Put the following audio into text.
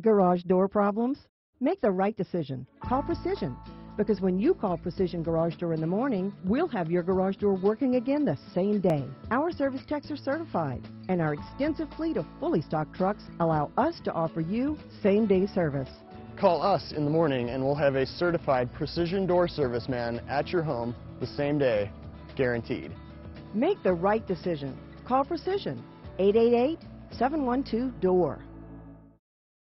Garage door problems? Make the right decision. Call Precision. Because when you call Precision Garage Door in the morning, we'll have your garage door working again the same day. Our service techs are certified, and our extensive fleet of fully stocked trucks allow us to offer you same-day service. Call us in the morning and we'll have a certified Precision Door serviceman at your home the same day, guaranteed. Make the right decision. Call Precision. 888-712-DOOR.